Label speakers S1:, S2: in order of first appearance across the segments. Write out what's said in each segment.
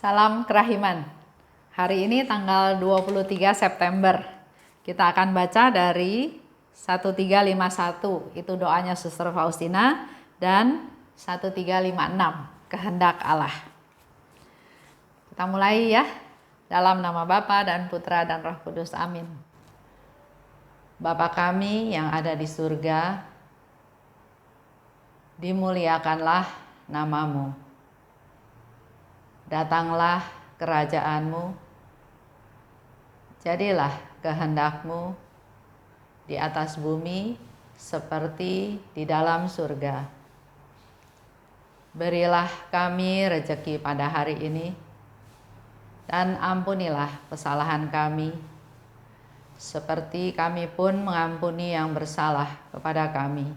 S1: Salam kerahiman. Hari ini tanggal 23 September. Kita akan baca dari 1351, itu doanya Suster Faustina, dan 1356, kehendak Allah. Kita mulai ya, dalam nama Bapa dan Putra dan Roh Kudus. Amin. Bapa kami yang ada di surga, dimuliakanlah namamu. Datanglah kerajaan-Mu, jadilah kehendak-Mu di atas bumi seperti di dalam surga. Berilah kami rejeki pada hari ini, dan ampunilah kesalahan kami, seperti kami pun mengampuni yang bersalah kepada kami.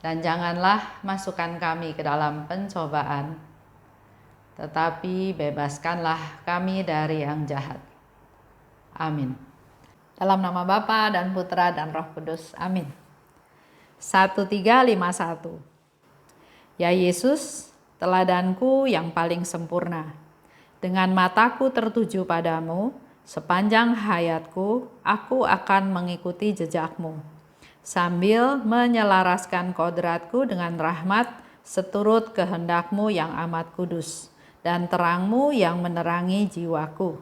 S1: Dan janganlah masukkan kami ke dalam pencobaan, tetapi bebaskanlah kami dari yang jahat. Amin. Dalam nama Bapa dan Putra dan Roh Kudus. Amin. 1351. Ya Yesus, teladanku yang paling sempurna. Dengan mataku tertuju padamu, sepanjang hayatku aku akan mengikuti jejakmu, sambil menyelaraskan kodratku dengan rahmat seturut kehendakmu yang amat kudus, dan terangmu yang menerangi jiwaku,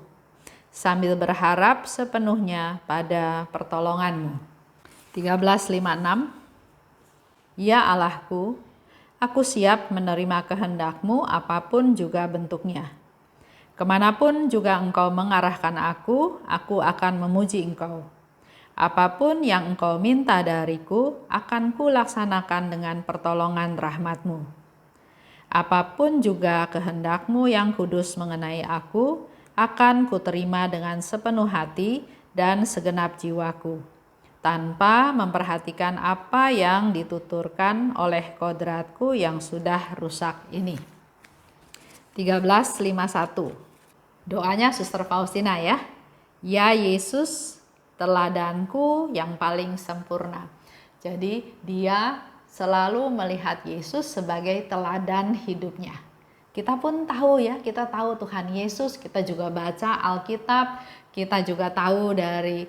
S1: sambil berharap sepenuhnya pada pertolonganmu. 1356. Ya Allahku, aku siap menerima kehendakmu apapun juga bentuknya. Kemanapun juga Engkau mengarahkan aku akan memuji Engkau. Apapun yang Engkau minta dariku akan kulaksanakan dengan pertolongan rahmat-Mu. Apapun juga kehendak-Mu yang kudus mengenai aku, akan kuterima dengan sepenuh hati dan segenap jiwaku, tanpa memperhatikan apa yang dituturkan oleh kodratku yang sudah rusak ini. 1351. Doanya Suster Faustina ya. Ya Yesus, teladanku yang paling sempurna. Jadi dia selalu melihat Yesus sebagai teladan hidupnya. Kita pun tahu ya, kita tahu Tuhan Yesus, kita juga baca Alkitab, kita juga tahu dari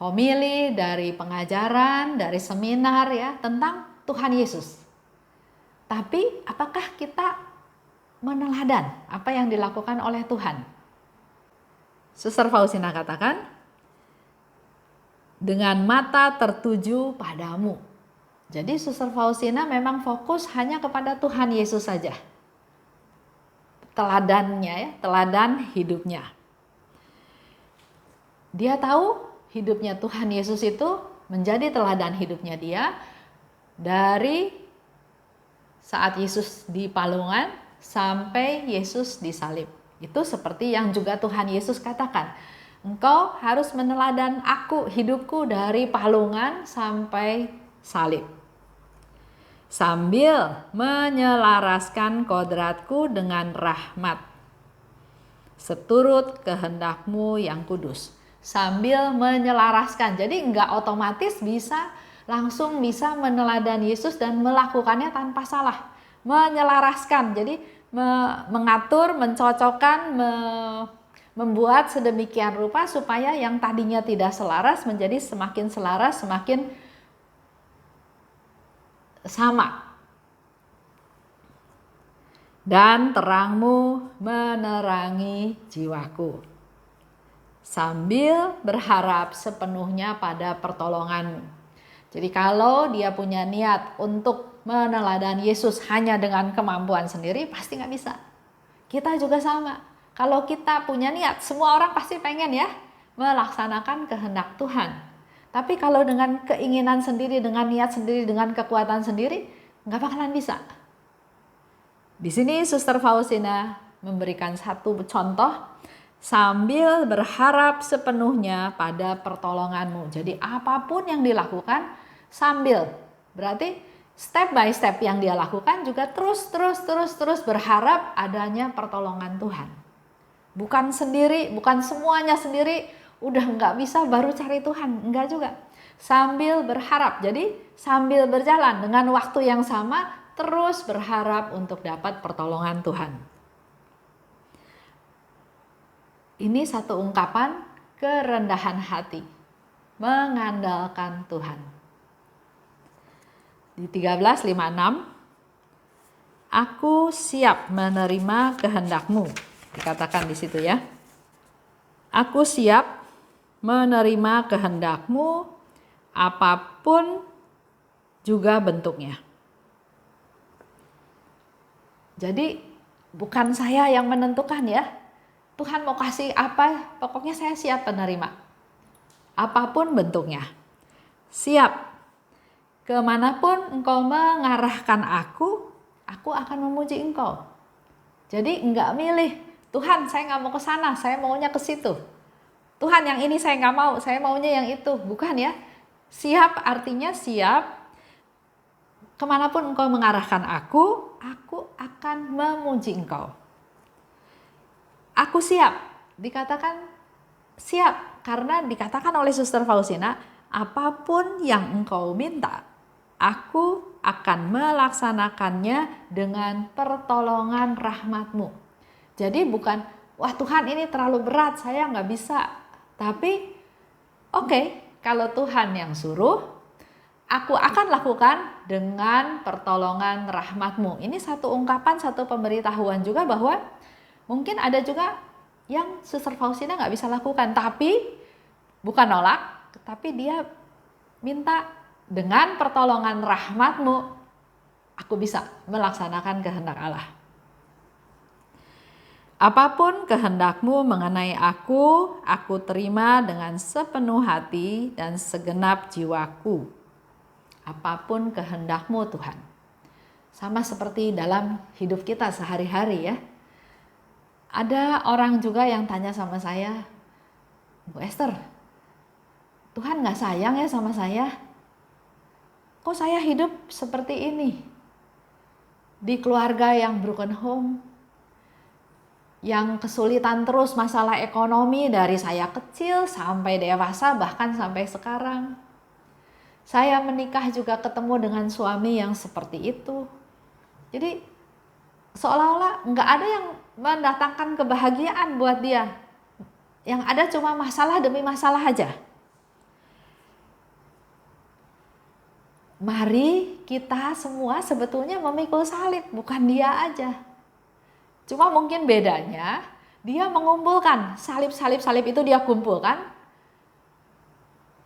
S1: homili, dari pengajaran, dari seminar ya tentang Tuhan Yesus. Tapi apakah kita meneladan apa yang dilakukan oleh Tuhan? Suster Faustina katakan, dengan mata tertuju padamu. Jadi Suster Faustina memang fokus hanya kepada Tuhan Yesus saja. Teladannya ya, teladan hidupnya. Dia tahu hidupnya Tuhan Yesus itu menjadi teladan hidupnya dia dari saat Yesus di palungan sampai Yesus disalib. Itu seperti yang juga Tuhan Yesus katakan. Engkau harus meneladan aku, hidupku dari palungan sampai salib. Sambil menyelaraskan kodratku dengan rahmat, seturut kehendakmu yang kudus. Sambil menyelaraskan, jadi enggak otomatis langsung bisa meneladan Yesus dan melakukannya tanpa salah. Menyelaraskan, jadi mengatur, mencocokkan, membuat sedemikian rupa supaya yang tadinya tidak selaras menjadi semakin selaras, semakin sama. Dan terangmu menerangi jiwaku, sambil berharap sepenuhnya pada pertolonganmu. Jadi kalau dia punya niat untuk meneladan Yesus hanya dengan kemampuan sendiri, pasti nggak bisa. Kita juga sama. Kalau kita punya niat, semua orang pasti pengen ya melaksanakan kehendak Tuhan. Tapi kalau dengan keinginan sendiri, dengan niat sendiri, dengan kekuatan sendiri, nggak bakalan bisa. Di sini Suster Faustina memberikan satu contoh, sambil berharap sepenuhnya pada pertolonganmu. Jadi apapun yang dilakukan sambil, berarti step by step yang dia lakukan juga terus berharap adanya pertolongan Tuhan. Bukan sendiri, bukan semuanya sendiri, udah nggak bisa baru cari Tuhan, enggak juga. Sambil berharap, jadi sambil berjalan dengan waktu yang sama terus berharap untuk dapat pertolongan Tuhan. Ini satu ungkapan kerendahan hati, mengandalkan Tuhan. Di 13:56, aku siap menerima kehendak-Mu. Dikatakan di situ ya. Aku siap menerima kehendak-Mu, apapun juga bentuknya. Jadi bukan saya yang menentukan ya. Tuhan mau kasih apa, pokoknya saya siap menerima. Apapun bentuknya. Siap. Kemanapun Engkau mengarahkan aku akan memuji Engkau. Jadi enggak milih, Tuhan saya nggak mau ke sana, saya maunya ke situ. Tuhan yang ini saya nggak mau, saya maunya yang itu. Bukan ya. Siap artinya siap. Kemanapun Engkau mengarahkan aku akan memuji Engkau. Aku siap, dikatakan siap, karena dikatakan oleh Suster Faustina, apapun yang Engkau minta, aku akan melaksanakannya dengan pertolongan rahmat-Mu. Jadi bukan, wah Tuhan ini terlalu berat, saya nggak bisa. Tapi oke, kalau Tuhan yang suruh, aku akan lakukan dengan pertolongan rahmat-Mu. Ini satu ungkapan, satu pemberitahuan juga bahwa mungkin ada juga yang Suster Faustina nggak bisa lakukan, tapi bukan nolak, tapi dia minta dengan pertolongan rahmat-Mu, aku bisa melaksanakan kehendak Allah. Apapun kehendak-Mu mengenai aku terima dengan sepenuh hati dan segenap jiwaku. Apapun kehendak-Mu Tuhan. Sama seperti dalam hidup kita sehari-hari ya. Ada orang juga yang tanya sama saya, Bu Esther, Tuhan gak sayang ya sama saya? Kok saya hidup seperti ini? Di keluarga yang broken home, yang kesulitan terus masalah ekonomi dari saya kecil sampai dewasa, bahkan sampai sekarang. Saya menikah juga ketemu dengan suami yang seperti itu. Jadi seolah-olah gak ada yang mendatangkan kebahagiaan buat dia. Yang ada cuma masalah demi masalah aja. Mari kita semua sebetulnya memikul salib, bukan dia aja. Cuma mungkin bedanya, dia mengumpulkan salib itu dia kumpulkan.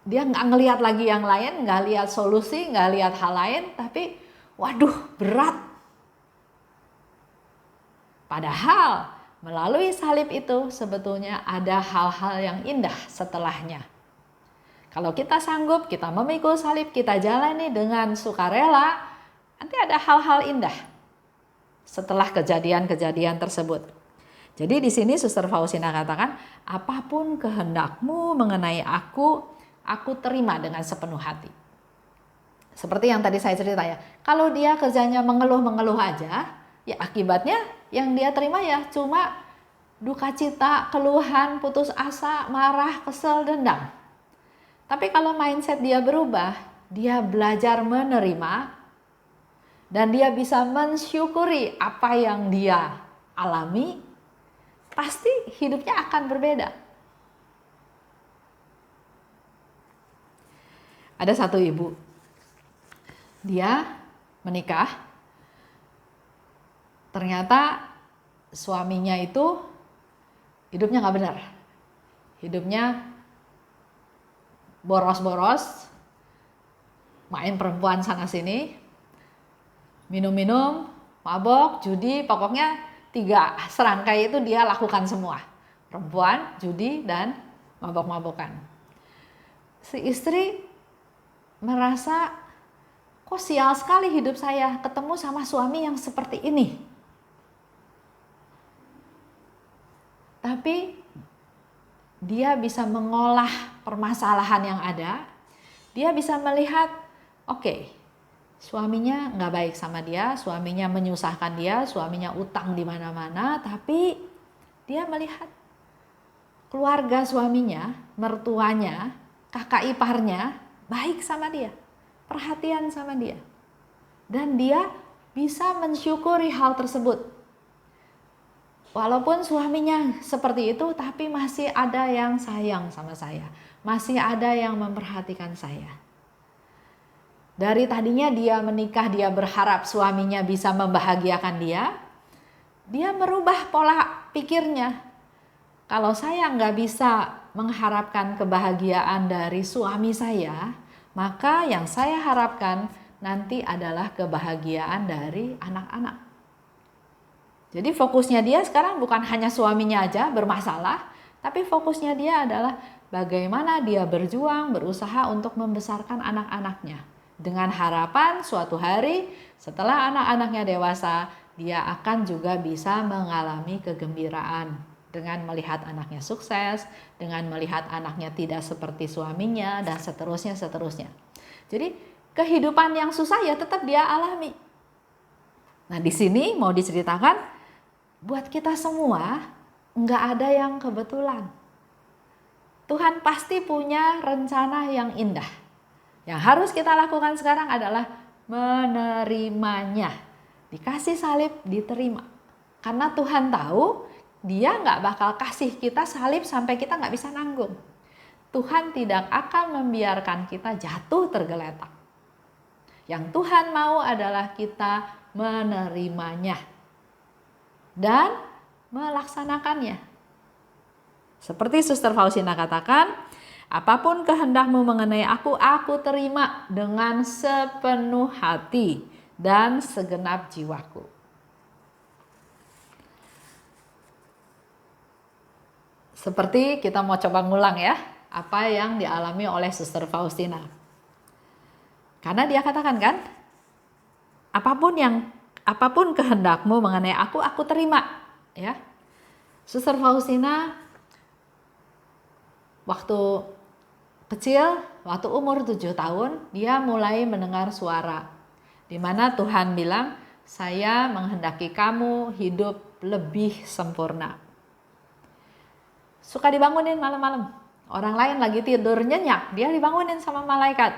S1: Dia nggak ngelihat lagi yang lain, nggak lihat solusi, nggak lihat hal lain, tapi waduh berat. Padahal melalui salib itu sebetulnya ada hal-hal yang indah setelahnya. Kalau kita sanggup, kita memikul salib, kita jalani dengan sukarela, nanti ada hal-hal indah setelah kejadian-kejadian tersebut. Jadi di sini Suster Faustina katakan, apapun kehendak-Mu mengenai aku terima dengan sepenuh hati. Seperti yang tadi saya cerita ya, kalau dia kerjanya mengeluh-mengeluh aja, ya akibatnya yang dia terima ya cuma duka cita, keluhan, putus asa, marah, kesel, dendam. Tapi kalau mindset dia berubah, dia belajar menerima dan dia bisa mensyukuri apa yang dia alami, pasti hidupnya akan berbeda. Ada satu ibu, dia menikah, ternyata suaminya itu hidupnya nggak benar, hidupnya boros-boros, main perempuan sana sini, minum-minum, mabok, judi, pokoknya 3 serangkai itu dia lakukan semua. Perempuan, judi, dan mabok-mabokan. Si istri merasa, kok sial sekali hidup saya ketemu sama suami yang seperti ini. Tapi dia bisa mengolah permasalahan yang ada. Dia bisa melihat, oke, suaminya nggak baik sama dia, suaminya menyusahkan dia, suaminya utang di mana-mana, tapi dia melihat keluarga suaminya, mertuanya, kakak iparnya baik sama dia, perhatian sama dia. Dan dia bisa mensyukuri hal tersebut. Walaupun suaminya seperti itu, tapi masih ada yang sayang sama saya. Masih ada yang memperhatikan saya. Dari tadinya dia menikah, dia berharap suaminya bisa membahagiakan dia merubah pola pikirnya. Kalau saya nggak bisa mengharapkan kebahagiaan dari suami saya, maka yang saya harapkan nanti adalah kebahagiaan dari anak-anak. Jadi fokusnya dia sekarang bukan hanya suaminya aja bermasalah, tapi fokusnya dia adalah bagaimana dia berjuang, berusaha untuk membesarkan anak-anaknya. Dengan harapan suatu hari setelah anak-anaknya dewasa, dia akan juga bisa mengalami kegembiraan dengan melihat anaknya sukses, dengan melihat anaknya tidak seperti suaminya, dan seterusnya. Jadi kehidupan yang susah ya tetap dia alami. Nah di sini mau diceritakan, buat kita semua nggak ada yang kebetulan. Tuhan pasti punya rencana yang indah. Yang harus kita lakukan sekarang adalah menerimanya. Dikasih salib, diterima. Karena Tuhan tahu dia nggak bakal kasih kita salib sampai kita nggak bisa nanggung. Tuhan tidak akan membiarkan kita jatuh tergeletak. Yang Tuhan mau adalah kita menerimanya dan melaksanakannya. Seperti Suster Faustina katakan, apapun kehendakmu mengenai aku terima dengan sepenuh hati dan segenap jiwaku. Seperti kita mau coba ngulang ya, apa yang dialami oleh Suster Faustina. Karena dia katakan kan, apapun kehendakmu mengenai aku terima, ya. Suster Faustina waktu kecil, waktu umur 7 tahun, dia mulai mendengar suara di mana Tuhan bilang, saya menghendaki kamu hidup lebih sempurna. Suka dibangunin malam-malam. Orang lain lagi tidur nyenyak, dia dibangunin sama malaikat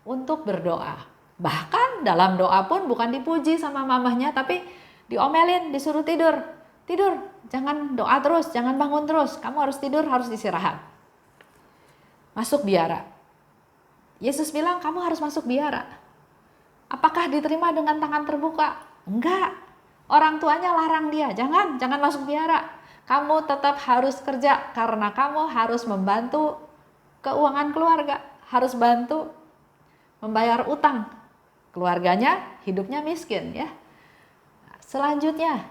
S1: untuk berdoa. Bahkan dalam doa pun bukan dipuji sama mamahnya, tapi diomelin, disuruh tidur. Tidur, jangan doa terus, jangan bangun terus. Kamu harus tidur, harus istirahat. Masuk biara. Yesus bilang kamu harus masuk biara. Apakah diterima dengan tangan terbuka? Enggak. Orang tuanya larang dia, jangan masuk biara. Kamu tetap harus kerja karena kamu harus membantu keuangan keluarga, harus bantu membayar utang. Keluarganya hidupnya miskin ya. Selanjutnya,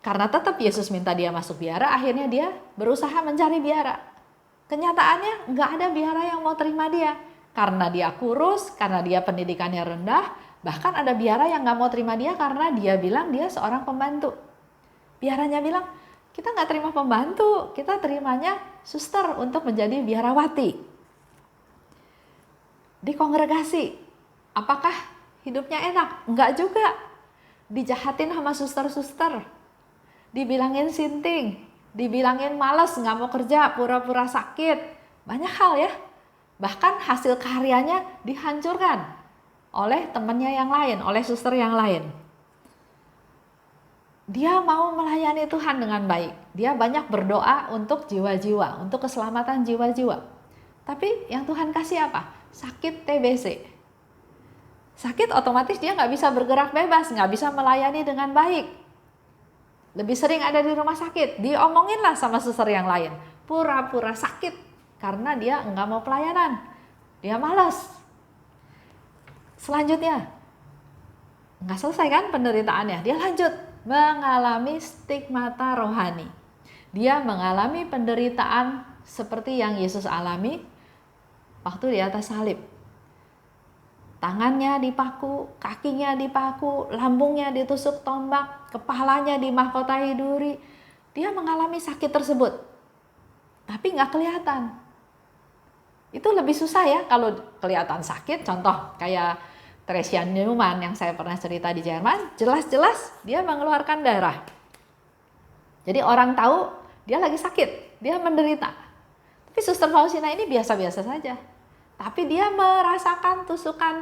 S1: karena tetap Yesus minta dia masuk biara, akhirnya dia berusaha mencari biara. Kenyataannya nggak ada biara yang mau terima dia. Karena dia kurus, karena dia pendidikannya rendah, bahkan ada biara yang nggak mau terima dia karena dia bilang dia seorang pembantu. Biaranya bilang, kita nggak terima pembantu, kita terimanya suster untuk menjadi biarawati. Di kongregasi, apakah hidupnya enak? Enggak juga. Dijahatin sama suster-suster. Dibilangin sinting. Dibilangin males, nggak mau kerja, pura-pura sakit. Banyak hal ya. Bahkan hasil karyanya dihancurkan oleh temannya yang lain, oleh suster yang lain. Dia mau melayani Tuhan dengan baik. Dia banyak berdoa untuk jiwa-jiwa, untuk keselamatan jiwa-jiwa. Tapi yang Tuhan kasih apa? Sakit TBC. Sakit otomatis dia nggak bisa bergerak bebas, nggak bisa melayani dengan baik. Lebih sering ada di rumah sakit, diomonginlah sama suster yang lain. Pura-pura sakit karena dia nggak mau pelayanan. Dia malas. Selanjutnya, nggak selesai kan penderitaannya. Dia lanjut mengalami stigmata rohani. Dia mengalami penderitaan seperti yang Yesus alami waktu di atas salib. Tangannya dipaku, kakinya dipaku, lambungnya ditusuk tombak, kepalanya dimahkotai duri. Dia mengalami sakit tersebut, tapi nggak kelihatan. Itu lebih susah ya kalau kelihatan sakit. Contoh kayak Teresa Neumann yang saya pernah cerita di Jerman, jelas-jelas dia mengeluarkan darah. Jadi orang tahu dia lagi sakit, dia menderita. Tapi Suster Faustina ini biasa-biasa saja. Tapi dia merasakan tusukan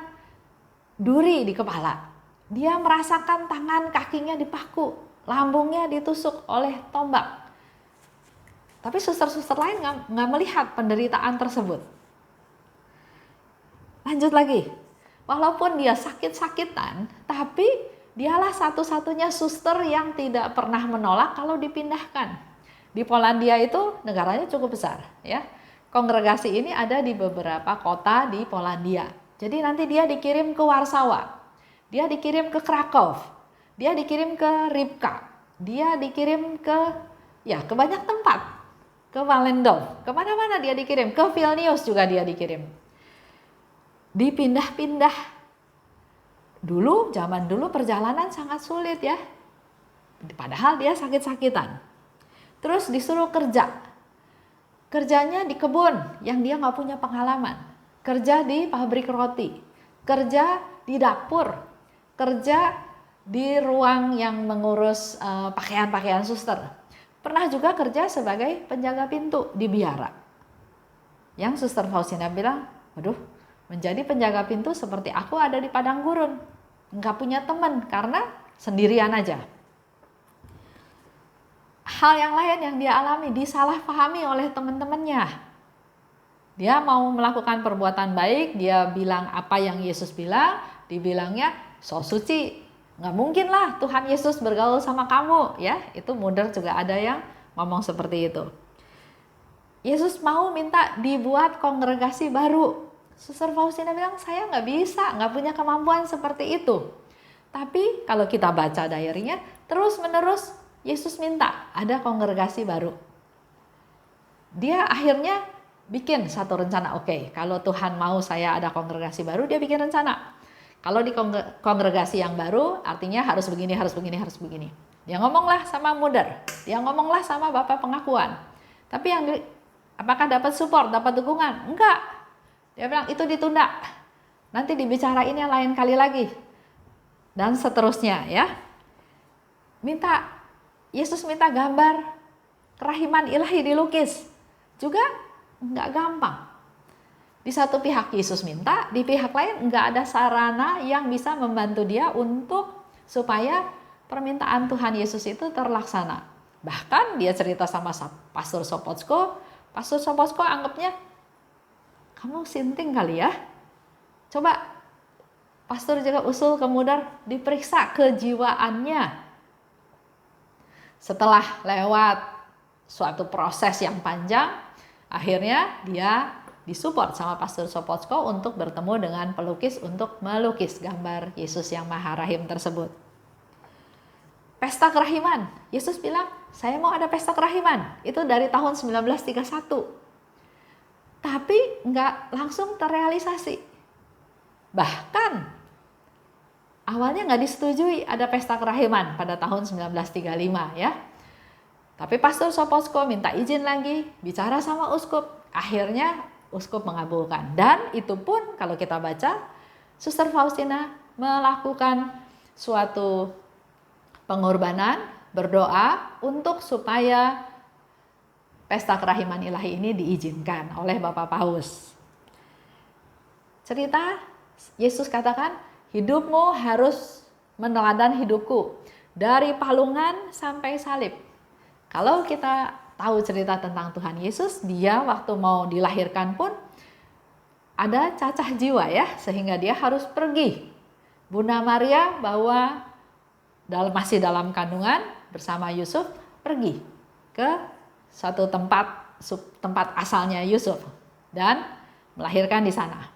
S1: duri di kepala. Dia merasakan tangan kakinya dipaku, lambungnya ditusuk oleh tombak. Tapi suster-suster lain nggak melihat penderitaan tersebut. Lanjut lagi, walaupun dia sakit-sakitan, tapi dialah satu-satunya suster yang tidak pernah menolak kalau dipindahkan. Di Polandia itu negaranya cukup besar, ya. Kongregasi ini ada di beberapa kota di Polandia. Jadi nanti dia dikirim ke Warsawa, dia dikirim ke Krakow, dia dikirim ke Rybka, dia dikirim ke banyak tempat, ke Walendorf, kemana-mana dia dikirim, ke Vilnius juga dia dikirim. Dipindah-pindah. Zaman dulu perjalanan sangat sulit ya. Padahal dia sakit-sakitan. Terus disuruh kerja. Kerjanya di kebun yang dia nggak punya pengalaman. Kerja di pabrik roti. Kerja di dapur. Kerja di ruang yang mengurus pakaian-pakaian suster. Pernah juga kerja sebagai penjaga pintu di biara. Yang Suster Faustina bilang, waduh, menjadi penjaga pintu seperti aku ada di padang gurun. Nggak punya teman karena sendirian aja. Hal yang lain yang dia alami, disalahpahami oleh teman-temannya. Dia mau melakukan perbuatan baik, dia bilang apa yang Yesus bilang, dibilangnya so suci. Nggak mungkin lah Tuhan Yesus bergaul sama kamu, ya. Itu mudah juga ada yang ngomong seperti itu. Yesus mau minta dibuat kongregasi baru. Suster Faustina bilang, saya nggak bisa, nggak punya kemampuan seperti itu. Tapi kalau kita baca diary-nya, terus-menerus Yesus minta ada kongregasi baru. Dia akhirnya bikin satu rencana, oke, kalau Tuhan mau saya ada kongregasi baru, dia bikin rencana. Kalau di kongregasi yang baru, artinya harus begini, harus begini, harus begini. Dia ngomonglah sama Muder, dia ngomonglah sama Bapak Pengakuan. Tapi apakah dapat support, dapat dukungan? Enggak. Dia bilang itu ditunda, nanti dibicarain yang lain kali lagi. Dan seterusnya ya. Yesus minta gambar kerahiman ilahi dilukis. Juga nggak gampang. Di satu pihak Yesus minta, di pihak lain nggak ada sarana yang bisa membantu dia supaya permintaan Tuhan Yesus itu terlaksana. Bahkan dia cerita sama Pastor Sopocko, Pastor Sopocko anggapnya, kamu sinting kali ya. Coba pastor juga usul ke Muder diperiksa kejiwaannya. Setelah lewat suatu proses yang panjang, akhirnya dia disupport sama Pastor Sopocko untuk bertemu dengan pelukis untuk melukis gambar Yesus yang Maha Rahim tersebut. Pesta kerahiman. Yesus bilang, saya mau ada pesta kerahiman. Itu dari tahun 1931. Tapi nggak langsung terrealisasi. Bahkan awalnya nggak disetujui ada pesta kerahiman pada tahun 1935 ya. Tapi Pastor Sopocko minta izin lagi, bicara sama uskup. Akhirnya uskup mengabulkan. Dan itu pun kalau kita baca, Suster Faustina melakukan suatu pengorbanan, berdoa untuk supaya pesta kerahiman ilahi ini diizinkan oleh Bapak Paus. Cerita Yesus katakan, hidupmu harus meneladan hidupku dari palungan sampai salib. Kalau kita tahu cerita tentang Tuhan Yesus, dia waktu mau dilahirkan pun ada cacah jiwa ya, sehingga dia harus pergi. Bunda Maria masih dalam kandungan bersama Yusuf pergi ke satu tempat asalnya Yusuf dan melahirkan di sana.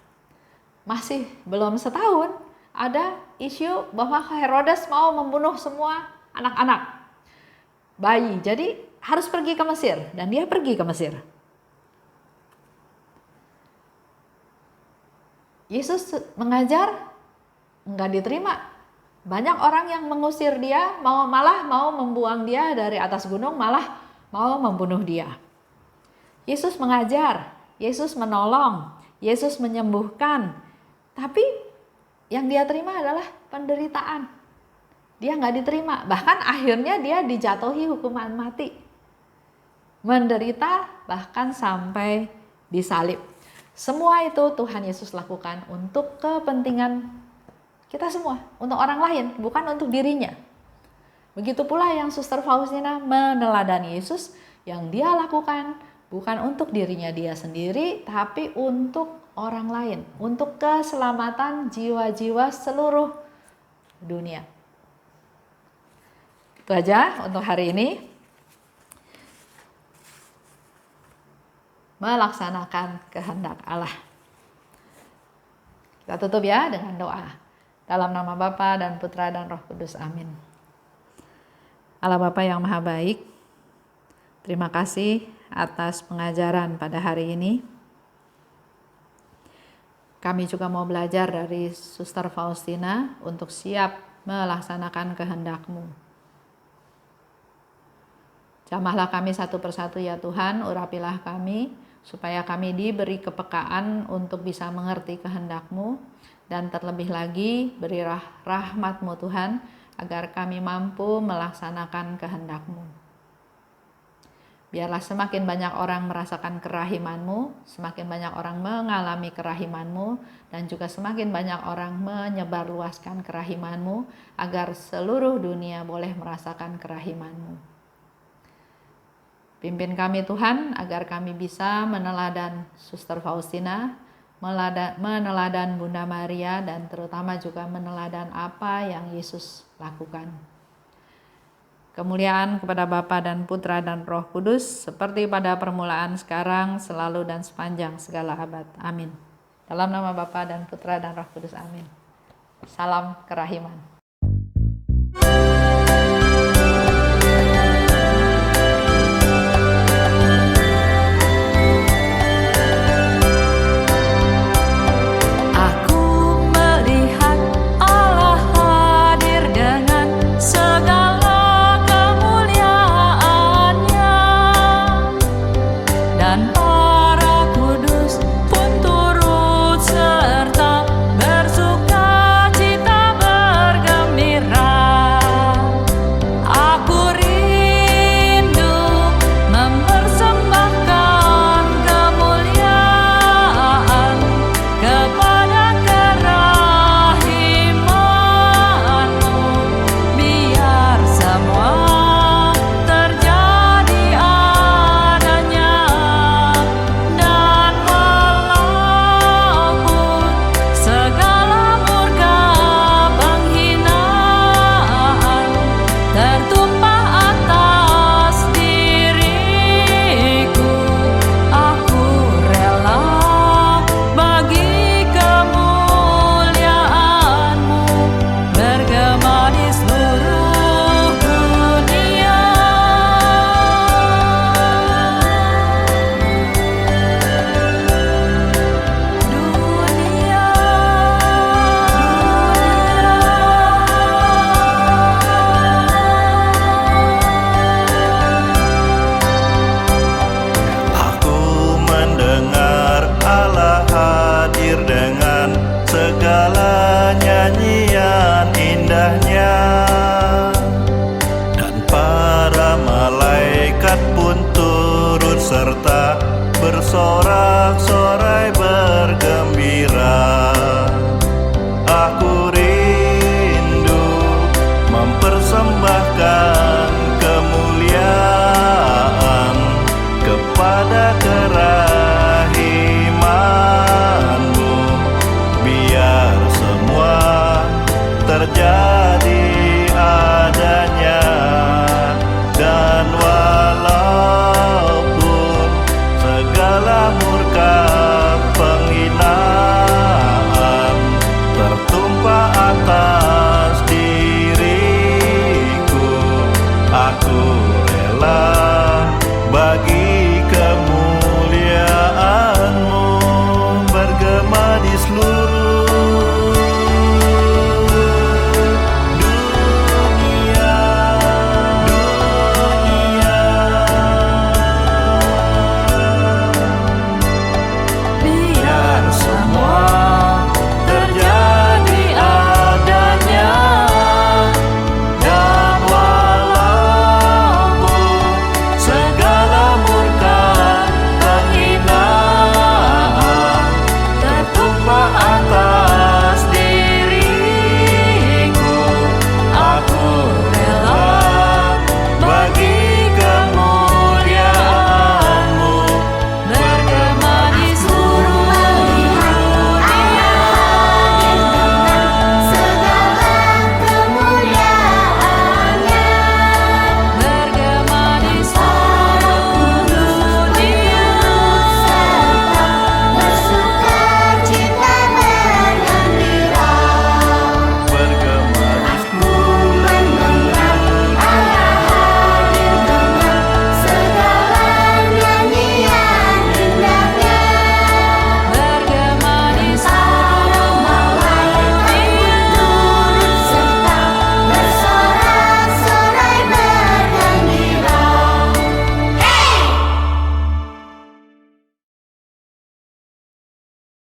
S1: Masih belum setahun ada isu bahwa Herodes mau membunuh semua anak-anak bayi. Jadi harus pergi ke Mesir dan dia pergi ke Mesir. Yesus mengajar enggak diterima. Banyak orang yang mengusir dia, malah mau membuang dia dari atas gunung, malah mau membunuh dia. Yesus mengajar, Yesus menolong, Yesus menyembuhkan. Tapi yang dia terima adalah penderitaan. Dia nggak diterima. Bahkan akhirnya dia dijatuhi hukuman mati. Menderita bahkan sampai disalib. Semua itu Tuhan Yesus lakukan untuk kepentingan kita semua. Untuk orang lain, bukan untuk dirinya. Begitu pula yang Suster Faustina meneladani Yesus, yang dia lakukan bukan untuk dirinya dia sendiri, tapi untuk orang lain, untuk keselamatan jiwa-jiwa seluruh dunia. Itu aja untuk hari ini. Melaksanakan kehendak Allah. Kita tutup ya dengan doa. Dalam nama Bapa dan Putra dan Roh Kudus. Amin. Allah Bapa yang Maha Baik, terima kasih atas pengajaran pada hari ini. Kami juga mau belajar dari Suster Faustina untuk siap melaksanakan kehendak-Mu. Jamahlah kami satu persatu ya Tuhan, urapilah kami, supaya kami diberi kepekaan untuk bisa mengerti kehendak-Mu, dan terlebih lagi berilah rahmat-Mu Tuhan, agar kami mampu melaksanakan kehendak-Mu. Biarlah semakin banyak orang merasakan kerahiman-Mu, semakin banyak orang mengalami kerahiman-Mu, dan juga semakin banyak orang menyebarluaskan kerahiman-Mu, agar seluruh dunia boleh merasakan kerahiman-Mu. Pimpin kami Tuhan, agar kami bisa meneladan Suster Faustina, meneladan Bunda Maria, dan terutama juga meneladan apa yang Yesus lakukan. Kemuliaan kepada Bapa dan Putra dan Roh Kudus, seperti pada permulaan, sekarang, selalu, dan sepanjang segala abad. Amin. Dalam nama Bapa dan Putra dan Roh Kudus. Amin. Salam kerahiman. Serta bersorak-sorak